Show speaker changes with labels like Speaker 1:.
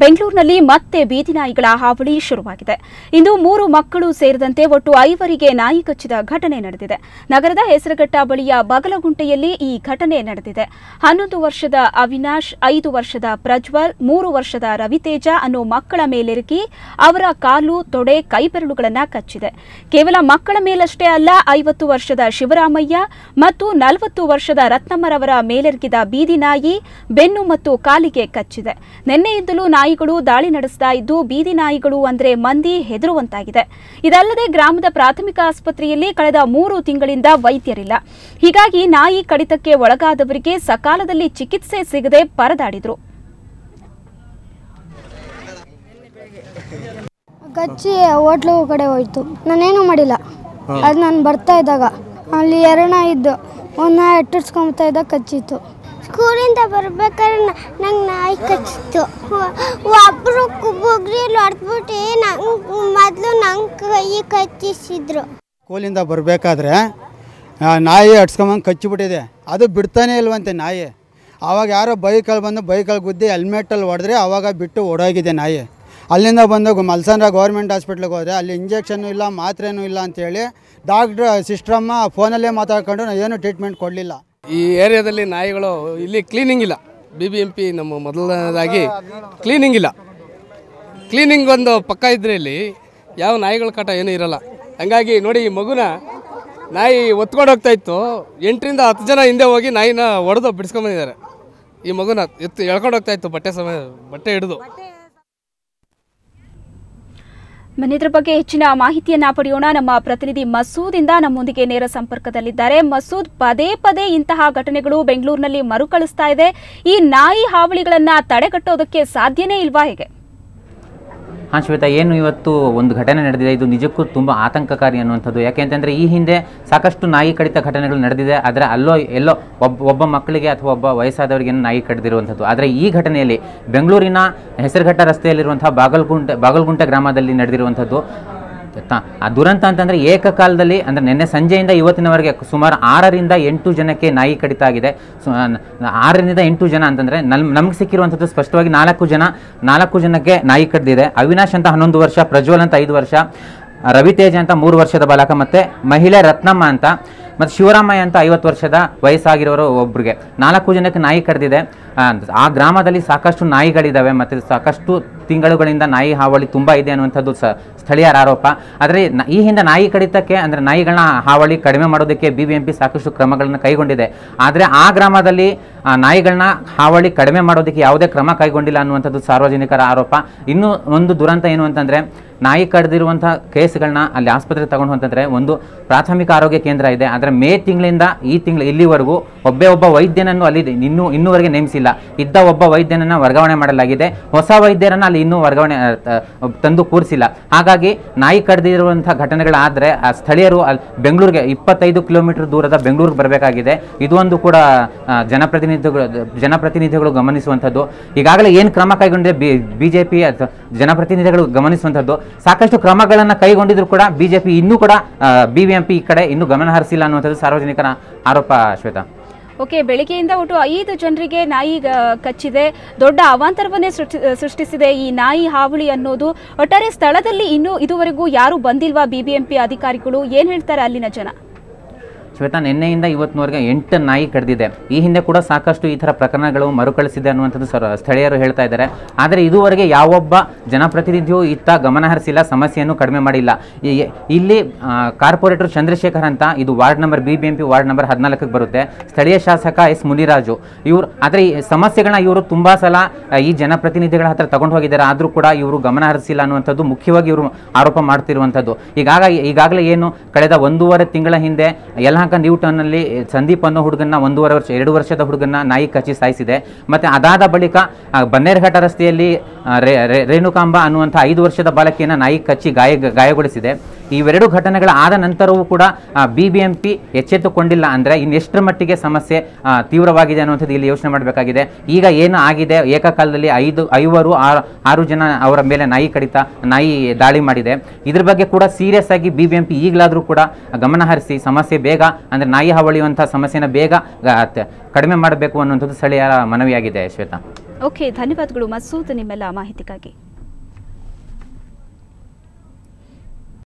Speaker 1: ಬೆಂಗಳೂರಿನಲ್ಲಿ ಮತ್ತೆ ಬೀದಿ ನಾಯಿಗಳ ಹಾವಳಿ ಶುರುವಾಗಿದೆ. ಇಂದು 3 ಮಕ್ಕಳು ಸೇರಿದಂತೆ ಒಟ್ಟು 5 ನಾಯಿ ಕಚ್ಚಿದ ಘಟನೆ ನಡೆದಿದೆ. ನಗರದ ಹೆಸರಘಟ್ಟ ಬಳಿಯ ಬಗಲಗುಂಟೆಯಲ್ಲಿ ಈ ಘಟನೆ ನಡೆದಿದೆ. 11 ವರ್ಷದ ಅವಿನಾಶ್, 5 ವರ್ಷದ ಪ್ರಜ್ವಲ್, 3 ವರ್ಷದ ರವಿತೇಜ ಅನ್ನೋ ಮಕ್ಕಳ ಮೇಲೆರಗಿ ಅವರ ಕಾಲು, ತೊಡೆ, ಕೈಬೆರಳುಗಳನ್ನು ಕಚ್ಚಿದೆ. ಕೇವಲ ಮಕ್ಕಳ ಮೇಲಷ್ಟೇ ಅಲ್ಲ, 50 ವರ್ಷದ ಶಿವರಾಮಯ್ಯ ಮತ್ತು 40 ವರ್ಷದ ರತ್ನಮ್ಮರವರ ಮೇಲೆರಗಿದ ಬೀದಿ ನಾಯಿ ಬೆನ್ನು ಮತ್ತು ಕಾಲಿಗೆ ಕಚ್ಚಿದೆ. ನಿನ್ನೆಯಿಂದಲೂ ನಾಯಿಗಳು ದಾಳಿ ನಡೆಸ್ತಾ ಇದ್ದು, ಬೀದಿ ನಾಯಿಗಳು ಅಂದ್ರೆ ಮಂದಿ ಹೆದರುವಂತಾಗಿದೆ. ಇದಲ್ಲದೆ ಗ್ರಾಮದ ಪ್ರಾಥಮಿಕ ಆಸ್ಪತ್ರೆಯಲ್ಲಿ ಕಳೆದ 3 ತಿಂಗಳಿಂದ ವೈದ್ಯರಿಲ್ಲ. ಹೀಗಾಗಿ ನಾಯಿ ಕಡಿತಕ್ಕೆ ಒಳಗಾದವರಿಗೆ ಸಕಾಲದಲ್ಲಿ ಚಿಕಿತ್ಸೆ ಸಿಗದೆ ಪರದಾಡಿದ್ರು.
Speaker 2: ಕಚ್ಚಿ ಹೋಟ್ಲು ಕಡೆ ಹೋಯ್ತು. ನಾನೇನು ಮಾಡಿಲ್ಲ. ಅದು ನಾನು ಬರ್ತಾ ಇದ್ದಾಗ ಅಲ್ಲಿ 2 ನಾಯಿ ಇದ್ದು, ಒಂದು ನಾಯಿ ಎಟ್ಟಿಸ್ಕೊಂಬತ್ತಾ ಇದ್ದಾಗ ಕಚ್ಚಿತ್ತು.
Speaker 3: ಸ್ಕೂಲಿಂದ ಬರ್ಬೇಕಾದ್ರೆ ನಂಗೆ ನಾಯಿ ಕಚ್ಚಿತ್ತು. ಒಬ್ಬರು ಬುಗ್ರಿಯಲ್ಲಿ ಹೊಡೆದ್ಬಿಟ್ಟು ಮೊದಲು ನಂಗೆ ಕೈ ಕಚ್ಚಿಸಿದ್ರು.
Speaker 4: ಸ್ಕೂಲಿಂದ ಬರಬೇಕಾದ್ರೆ ನಾಯಿ ಅಡ್ಸ್ಕೊಂಬಂದು ಕಚ್ಚಿಬಿಟ್ಟಿದೆ. ಅದು ಬಿಡ್ತಾನೆ ಇಲ್ವಂತೆ ನಾಯಿ. ಆವಾಗ ಯಾರೋ ಬೈಕಲ್ಲಿ ಬಂದು ಬೈಕಲ್ಲಿ ಗುದ್ದಿ ಹೆಲ್ಮೆಟಲ್ಲಿ ಹೊಡೆದ್ರೆ ಆವಾಗ ಬಿಟ್ಟು ಓಡೋಗಿದೆ ನಾಯಿ. ಅಲ್ಲಿಂದ ಬಂದು ಮಲ್ಸಂದ್ರ ಗೌರ್ಮೆಂಟ್ ಹಾಸ್ಪಿಟ್ಲಿಗೆ ಹೋದರೆ ಅಲ್ಲಿ ಇಂಜೆಕ್ಷನ್ನು ಇಲ್ಲ, ಮಾತ್ರೆನೂ ಇಲ್ಲ ಅಂಥೇಳಿ ಡಾಕ್ಟ್ರ್ ಸಿಸ್ಟ್ರಮ್ಮ ಫೋನಲ್ಲೇ ಮಾತಾಡ್ಕೊಂಡು ಏನು ಟ್ರೀಟ್ಮೆಂಟ್ ಕೊಡಲಿಲ್ಲ.
Speaker 5: ಈ ಏರಿಯಾದಲ್ಲಿ ನಾಯಿಗಳು ಇಲ್ಲಿ ಕ್ಲೀನಿಂಗ್ ಇಲ್ಲ. BBMP ನಮ್ಮ ಮೊದಲನೇದಾಗಿ ಕ್ಲೀನಿಂಗ್ ಇಲ್ಲ. ಕ್ಲೀನಿಂಗ್ ಒಂದು ಪಕ್ಕ ಇದ್ದರೆ ಇಲ್ಲಿ ಯಾವ ನಾಯಿಗಳ ಕಾಟ ಏನೂ ಇರೋಲ್ಲ. ಹಂಗಾಗಿ ನೋಡಿ, ಈ ಮಗುನ ನಾಯಿ ಒತ್ಕೊಂಡು ಹೋಗ್ತಾ ಇತ್ತು. 8 ರಿಂದ 10 ಜನ ಹಿಂದೆ ಹೋಗಿ ನಾಯಿನ ಹೊಡೆದು ಬಿಡಿಸ್ಕೊಂಬಂದಿದ್ದಾರೆ. ಈ ಮಗುನ ಎಳ್ಕೊಂಡು ಹೋಗ್ತಾ ಇತ್ತು ಬಟ್ಟೆ ಹಿಡಿದು.
Speaker 1: ಇದ್ರ ಬಗ್ಗೆ ಹೆಚ್ಚಿನ ಮಾಹಿತಿಯನ್ನ ಪಡೆಯೋಣ. ನಮ್ಮ ಪ್ರತಿನಿಧಿ ಮಸೂದ್ ಇಂದ ನಮ್ಮೊಂದಿಗೆ ನೇರ ಸಂಪರ್ಕದಲ್ಲಿದ್ದಾರೆ. ಮಸೂದ್, ಪದೇ ಪದೇ ಇಂತಹ ಘಟನೆಗಳು ಬೆಂಗಳೂರಿನಲ್ಲಿ ಮರುಕಳಿಸ್ತಾ ಇದೆ. ಈ ನಾಯಿ ಹಾವಳಿಗಳನ್ನ ತಡೆಗಟ್ಟೋದಕ್ಕೆ ಸಾಧ್ಯನೇ ಇಲ್ವಾ, ಹೇಗೆ?
Speaker 6: ಹಾಂ ಶ್ವೇತಾ, ಏನು ಇವತ್ತು ಒಂದು ಘಟನೆ ನಡೆದಿದೆ, ಇದು ನಿಜಕ್ಕೂ ತುಂಬ ಆತಂಕಕಾರಿ ಅನ್ನುವಂಥದ್ದು. ಯಾಕೆಂತಂದರೆ ಈ ಹಿಂದೆ ಸಾಕಷ್ಟು ನಾಯಿ ಕಡಿತ ಘಟನೆಗಳು ನಡೆದಿದೆ. ಆದರೆ ಎಲ್ಲೋ ಒಬ್ಬ ಮಕ್ಕಳಿಗೆ ಅಥವಾ ಒಬ್ಬ ವಯಸ್ಸಾದವರಿಗೆ ನಾಯಿ ಕಡಿದಿರುವಂಥದ್ದು. ಆದರೆ ಈ ಘಟನೆಯಲ್ಲಿ ಬೆಂಗಳೂರಿನ ಹೆಸರಘಟ್ಟ ರಸ್ತೆಯಲ್ಲಿರುವಂಥ ಬಾಗಲಗುಂಟೆ ಗ್ರಾಮದಲ್ಲಿ ನಡೆದಿರುವಂಥದ್ದು. ದುರಂತ ಅಂತಂದರೆ ಏಕಕಾಲದಲ್ಲಿ ಅಂದರೆ ನಿನ್ನೆ ಸಂಜೆಯಿಂದ ಇವತ್ತಿನವರೆಗೆ ಸುಮಾರು 6 ರಿಂದ 8 ಜನಕ್ಕೆ ನಾಯಿ ಕಡಿತ ಆಗಿದೆ. 6 ರಿಂದ 8 ಜನ ಅಂತಂದರೆ ನಮ್ಗೆ ಸಿಕ್ಕಿರುವಂಥದ್ದು ಸ್ಪಷ್ಟವಾಗಿ 4 ಜನಕ್ಕೆ ನಾಯಿ ಕಡಿದಿದೆ. ಅವಿನಾಶ್ ಅಂತ 11 ವರ್ಷ, ಪ್ರಜ್ವಲ್ ಅಂತ 5 ವರ್ಷ, ರವಿತೇಜ ಅಂತ 3 ವರ್ಷದ ಬಾಲಕ, ಮತ್ತು ಮಹಿಳೆ ರತ್ನಮ್ಮ ಅಂತ, ಮತ್ತು ಶಿವರಾಮಯ್ಯ ಅಂತ 50 ವರ್ಷದ ವಯಸ್ಸಾಗಿರೋರು ಒಬ್ಬರಿಗೆ 4 ಜನಕ್ಕೆ ನಾಯಿ ಕಡಿದಿದೆ. ಆ ಗ್ರಾಮದಲ್ಲಿ ಸಾಕಷ್ಟು ನಾಯಿಗಳಿದ್ದಾವೆ ಮತ್ತು ಸಾಕಷ್ಟು ತಿಂಗಳುಗಳಿಂದ ನಾಯಿ ಹಾವಳಿ ತುಂಬ ಇದೆ ಅನ್ನುವಂಥದ್ದು ಸ್ಥಳೀಯರ ಆರೋಪ. ಆದರೆ ಈ ಹಿಂದೆ ನಾಯಿ ಕಡಿತಕ್ಕೆ ಅಂದರೆ ನಾಯಿಗಳನ್ನ ಹಾವಳಿ ಕಡಿಮೆ ಮಾಡೋದಕ್ಕೆ BBMP ಸಾಕಷ್ಟು ಕ್ರಮಗಳನ್ನು ಕೈಗೊಂಡಿದೆ. ಆದರೆ ಆ ಗ್ರಾಮದಲ್ಲಿ ನಾಯಿಗಳನ್ನ ಹಾವಳಿ ಕಡಿಮೆ ಮಾಡೋದಕ್ಕೆ ಯಾವುದೇ ಕ್ರಮ ಕೈಗೊಂಡಿಲ್ಲ ಅನ್ನುವಂಥದ್ದು ಸಾರ್ವಜನಿಕರ ಆರೋಪ. ಇನ್ನೂ ಒಂದು ದುರಂತ ಏನು ಅಂತಂದರೆ, ನಾಯಿ ಕಡಿದಿರುವಂಥ ಕೇಸ್ಗಳನ್ನ ಅಲ್ಲಿ ಆಸ್ಪತ್ರೆಗೆ ತಗೊಂಡು ಅಂತಂದರೆ ಒಂದು ಪ್ರಾಥಮಿಕ ಆರೋಗ್ಯ ಕೇಂದ್ರ ಇದೆ. ಆದರೆ ಮೇ ತಿಂಗಳಿಂದ ಇಲ್ಲಿವರೆಗೂ ಒಬ್ಬ ವೈದ್ಯನನ್ನು ಅಲ್ಲಿ ಇನ್ನೂವರೆಗೆ ನೇಮಿಸಿಲ್ಲ. ಇದ್ದ ಒಬ್ಬ ವೈದ್ಯನನ್ನು ವರ್ಗಾವಣೆ ಮಾಡಲಾಗಿದೆ. ಹೊಸ ವೈದ್ಯರನ್ನು ಅಲ್ಲಿ ಇನ್ನೂ ವರ್ಗಾವಣೆ ತಂದು ಕೂರಿಸಿಲ್ಲ. ಹಾಗಾಗಿ ನಾಯಿ ಕಡಿದಿರುವಂಥ ಘಟನೆಗಳಾದರೆ ಸ್ಥಳೀಯರು ಬೆಂಗಳೂರಿಗೆ 25 ಕಿಲೋಮೀಟರ್ ದೂರದ ಬೆಂಗಳೂರಿಗೆ ಬರಬೇಕಾಗಿದೆ. ಇದೊಂದು ಕೂಡ ಜನಪ್ರತಿನಿಧಿಗಳು ಗಮನಿಸುವಂಥದ್ದು. ಈಗಾಗಲೇ ಏನು ಕ್ರಮ ಕೈಗೊಂಡಿದೆ BJP ಜನಪ್ರತಿನಿಧಿಗಳು ಗಮನಿಸುವಂಥದ್ದು. ಸಾಕಷ್ಟು ಕ್ರಮಗಳನ್ನು ಕೈಗೊಂಡಿದ್ರು ಕೂಡ BJP ಇನ್ನೂ ಕೂಡ BBMP ಈ ಕಡೆ ಇನ್ನೂ ಗಮನ ಹರಿಸಿಲ್ಲ ಅನ್ನುವಂಥದ್ದು ಸಾರ್ವಜನಿಕರ ಆರೋಪ. ಶ್ವೇತಾ,
Speaker 1: ಓಕೆ, ಬೆಳಗ್ಗೆಯಿಂದ ಒಟ್ಟು 5 ಜನರಿಗೆ ನಾಯಿ ಕಚ್ಚಿದೆ. ದೊಡ್ಡ ಅವಾಂತರವನ್ನೇ ಸೃಷ್ಟಿಸಿದೆ ಈ ನಾಯಿ ಹಾವಳಿ ಅನ್ನೋದು. ಒಟ್ಟಾರೆ ಸ್ಥಳದಲ್ಲಿ ಇದುವರೆಗೂ ಯಾರು ಬಂದಿಲ್ವಾ BBMP ಅಧಿಕಾರಿಗಳು? ಏನ್ ಹೇಳ್ತಾರೆ ಅಲ್ಲಿನ ಜನ?
Speaker 6: ಶ್ವೇತಾ, ನಿನ್ನೆಯಿಂದ ಇವತ್ತಿನವರೆಗೆ 8 ನಾಯಿ ಕಡಿದಿದೆ. ಈ ಹಿಂದೆ ಕೂಡ ಸಾಕಷ್ಟು ಈ ಥರ ಪ್ರಕರಣಗಳು ಮರುಕಳಿಸಿದೆ ಅನ್ನುವಂಥದ್ದು ಸ್ಥಳೀಯರು ಹೇಳ್ತಾ ಇದ್ದಾರೆ. ಆದರೆ ಇದುವರೆಗೆ ಯಾವೊಬ್ಬ ಜನಪ್ರತಿನಿಧಿಯೂ ಇತ್ತ ಗಮನ ಹರಿಸಿಲ್ಲ, ಸಮಸ್ಯೆಯನ್ನು ಕಡಿಮೆ ಮಾಡಿಲ್ಲ. ಇಲ್ಲಿ ಕಾರ್ಪೊರೇಟರ್ ಚಂದ್ರಶೇಖರ್ ಅಂತ, ಇದು ward number BBMP ward number 14ಕ್ಕೆ ಬರುತ್ತೆ. ಸ್ಥಳೀಯ ಶಾಸಕ S ಮುನಿರಾಜು ಇವರು. ಆದರೆ ಈ ಸಮಸ್ಯೆಗಳನ್ನ ಇವರು ತುಂಬ ಸಲ ಈ ಜನಪ್ರತಿನಿಧಿಗಳ ಹತ್ರ ತಗೊಂಡು ಹೋಗಿದ್ದಾರೆ. ಆದರೂ ಕೂಡ ಇವರು ಗಮನ ಹರಿಸಿಲ್ಲ ಅನ್ನುವಂಥದ್ದು ಮುಖ್ಯವಾಗಿ ಇವರು ಆರೋಪ ಮಾಡ್ತಿರುವಂಥದ್ದು. ಈಗಾಗಲೇ ಏನು ಕಳೆದ 1.5 ತಿಂಗಳ ಹಿಂದೆ ನ್ಯೂಟನ್ನಲ್ಲಿ ಸಂದೀಪ್ ಅನ್ನೋ ಹುಡುಗನ್ನ 2 ವರ್ಷದ ಹುಡುಗನ್ನ ನಾಯಿ ಕಚ್ಚಿ ಸಾಯಿಸಿದೆ. ಮತ್ತು ಅದಾದ ಬಳಿಕ ಬನ್ನೇರಘಟ್ಟ ರಸ್ತೆಯಲ್ಲಿ ರೇಣುಕಾಂಬ ಅನ್ನುವಂಥ 5 ವರ್ಷದ ಬಾಲಕಿಯನ್ನು ನಾಯಿ ಕಚ್ಚಿ ಗಾಯಗೊಳಿಸಿದೆ. ಇವೆರಡು ಘಟನೆಗಳ ಆದ ನಂತರವೂ ಕೂಡ BBMP ಎಚ್ಚೆತ್ತುಕೊಂಡಿಲ್ಲ. ಅಂದರೆ ಇನ್ನೆಷ್ಟರ ಮಟ್ಟಿಗೆ ಸಮಸ್ಯೆ ತೀವ್ರವಾಗಿದೆ ಅನ್ನುವಂಥದ್ದು ಇಲ್ಲಿ ಯೋಚನೆ ಮಾಡಬೇಕಾಗಿದೆ. ಈಗ ಏನು ಆಗಿದೆ, ಏಕಕಾಲದಲ್ಲಿ 6 ಜನ ಅವರ ಮೇಲೆ ನಾಯಿ ದಾಳಿ ಮಾಡಿದೆ. ಇದ್ರ ಬಗ್ಗೆ ಕೂಡ ಸೀರಿಯಸ್ ಆಗಿ BBMP ಈಗಲಾದರೂ ಕೂಡ ಗಮನ ಹರಿಸಿ ಸಮಸ್ಯೆ ಬೇಗ ಅಂದರೆ ನಾಯಿ ಹಾವಳಿಯುವಂಥ ಸಮಸ್ಯೆನ ಬೇಗ ಕಡಿಮೆ ಮಾಡಬೇಕು ಅನ್ನುವಂಥದ್ದು ಸ್ಥಳೀಯರ ಮನವಿಯಾಗಿದೆ. ಶ್ವೇತಾ.
Speaker 1: ಓಕೆ, ಧನ್ಯವಾದಗಳು ಮಸೂದ್ ನಿಮ್ಮೆಲ್ಲ ಮಾಹಿತಿಗಾಗಿ.